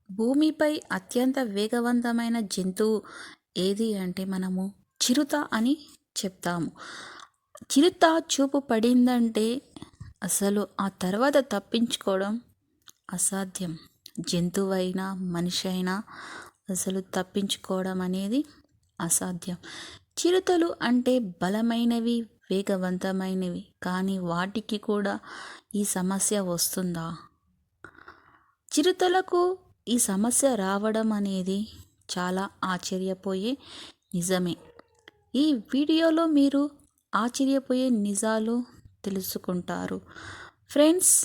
భూమిపై అత్యంత వేగవంతమైన జంతువు ఏది అంటే మనము చిరుత అని చెప్తాము. చిరుత చూపు పడిందంటే అసలు ఆ తర్వాత తప్పించుకోవడం అసాధ్యం. జంతువైనా మనిషి అయినా అసలు తప్పించుకోవడం అనేది అసాధ్యం. చిరుతలు అంటే బలమైనవి, వేగవంతమైనవి, కానీ వాటికి కూడా ఈ సమస్య వస్తుందా? చిరుతలకు ఈ సమస్య రావడం అనేది చాలా ఆశ్చర్యపోయే నిజమే. ఈ వీడియోలో మీరు ఆశ్చర్యపోయే నిజాలు తెలుసుకుంటారు. ఫ్రెండ్స్,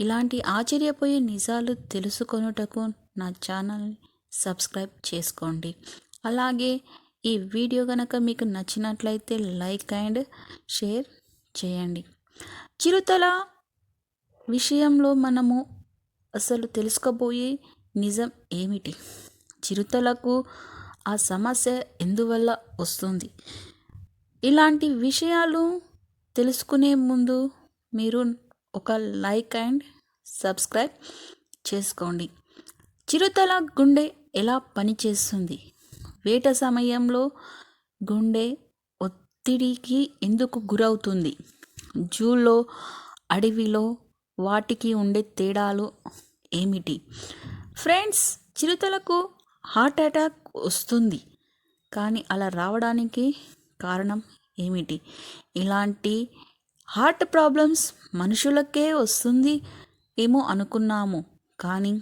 ఇలాంటి ఆశ్చర్యపోయే నిజాలు తెలుసుకొనుటకు నా ఛానల్ని సబ్స్క్రైబ్ చేసుకోండి. అలాగే ఈ వీడియో కనుక మీకు నచ్చినట్లయితే లైక్ అండ్ షేర్ చేయండి. చిరుతల విషయంలో మనము అసలు తెలుసుకోబోయే నిజం ఏమిటి? చిరుతలకు ఆ సమస్య ఎందువల్ల వస్తుంది? ఇలాంటి విషయాలు తెలుసుకునే ముందు మీరు ఒక లైక్ అండ్ సబ్స్క్రైబ్ చేసుకోండి. చిరుతల గుండె ఎలా పనిచేస్తుంది? వేట సమయంలో గుండె ఒత్తిడికి ఎందుకు గురవుతుంది? జూలో, అడవిలో వాటికి ఉండే తేడాలు ఏమిటి? ఫ్రెండ్స్, చిరుతలకు హార్ట్ అటాక్ వస్తుంది, కానీ అలా రావడానికి కారణం ఏమిటి? ఇలాంటి హార్ట్ ప్రాబ్లమ్స్ మనుషులకే వస్తుంది ఏమో అనుకున్నాము, కానీ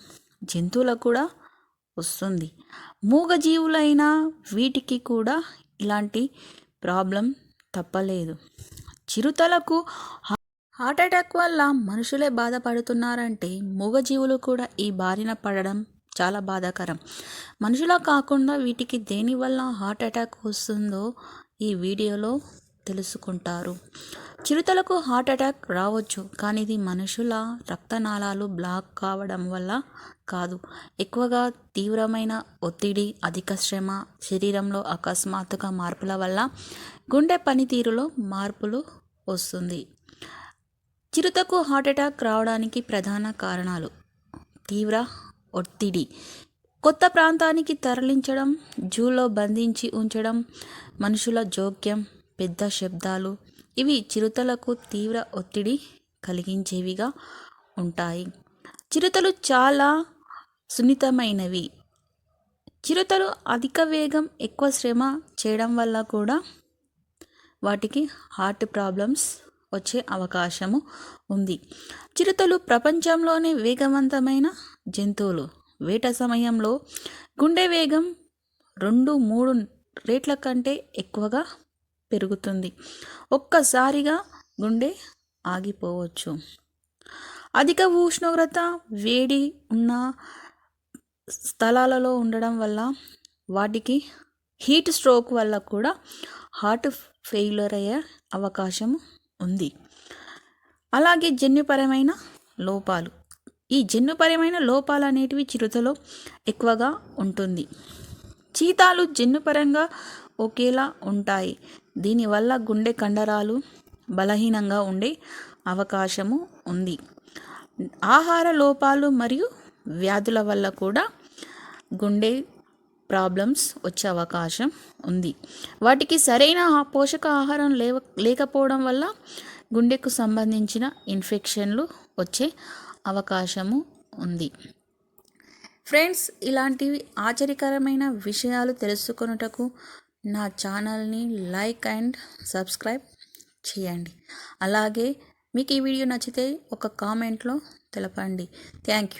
జంతువులకు కూడా వస్తుంది. మూగజీవులైన వీటికి కూడా ఇలాంటి ప్రాబ్లం తప్పలేదు. చిరుతలకు హార్ట్ అటాక్ వల్ల మనుషులే బాధపడుతున్నారంటే మూగజీవులు కూడా ఈ బారిన పడడం చాలా బాధాకరం. మనుషులా కాకుండా వీటికి దేనివల్ల హార్ట్ అటాక్ వస్తుందో ఈ వీడియోలో తెలుసుకుంటారు. చిరుతలకు హార్ట్ అటాక్ రావచ్చు, కానీ ఇది మనుషుల రక్తనాళాలు బ్లాక్ కావడం వల్ల కాదు. ఎక్కువగా తీవ్రమైన ఒత్తిడి, అధిక శ్రమ, శరీరంలో అకస్మాత్తుగా మార్పుల వల్ల గుండె పనితీరులో మార్పులు వస్తుంది. చిరుతకు హార్ట్ అటాక్ రావడానికి ప్రధాన కారణాలు: తీవ్ర ఒత్తిడి, కొత్త ప్రాంతానికి తరలించడం, జూలో బంధించి ఉంచడం, మనుషుల జోక్యం, పెద్ద శబ్దాలు ఇవి చిరుతలకు తీవ్ర ఒత్తిడి కలిగించేవిగా ఉంటాయి. చిరుతలు చాలా సున్నితమైనవి. చిరుతలు అధిక వేగం, ఎక్కువ శ్రమ చేయడం వల్ల కూడా వాటికి హార్ట్ ప్రాబ్లమ్స్ వచ్చే అవకాశము ఉంది. చిరుతలు ప్రపంచంలోనే వేగవంతమైన జంతువులు. వేట సమయంలో గుండె వేగం 2-3 రేట్ల కంటే ఎక్కువగా పెరుగుతుంది. ఒక్కసారిగా గుండె ఆగిపోవచ్చు. అధిక ఉష్ణోగ్రత, వేడి ఉన్న స్థలాలలో ఉండడం వల్ల వాటికి హీట్ స్ట్రోక్ వల్ల కూడా హార్ట్ ఫెయిల్యూర్ అయ్యే అవకాశం ఉంది. అలాగే జన్యుపరమైన లోపాలు. ఈ జన్యుపరమైన లోపాలు అనేటివి చిరుతలో ఎక్కువగా ఉంటుంది. చీతాలు జన్యుపరంగా ఒకేలా ఉంటాయి. దీనివల్ల గుండె కండరాలు బలహీనంగా ఉండే అవకాశము ఉంది. ఆహార లోపాలు మరియు వ్యాధుల వల్ల కూడా గుండె ప్రాబ్లమ్స్ వచ్చే అవకాశం ఉంది. వాటికి సరైన పోషక ఆహారం లేకపోవడం వల్ల గుండెకు సంబంధించిన ఇన్ఫెక్షన్లు వచ్చే అవకాశము ఉంది. ఫ్రెండ్స్, ఇలాంటివి ఆశ్చర్యకరమైన విషయాలు తెలుసుకొనుటకు నా ఛానల్ని లైక్ అండ్ సబ్స్క్రైబ్ చేయండి. అలాగే మీకు ఈ వీడియో నచ్చితే ఒక కామెంట్లో తెలపండి. Thank you.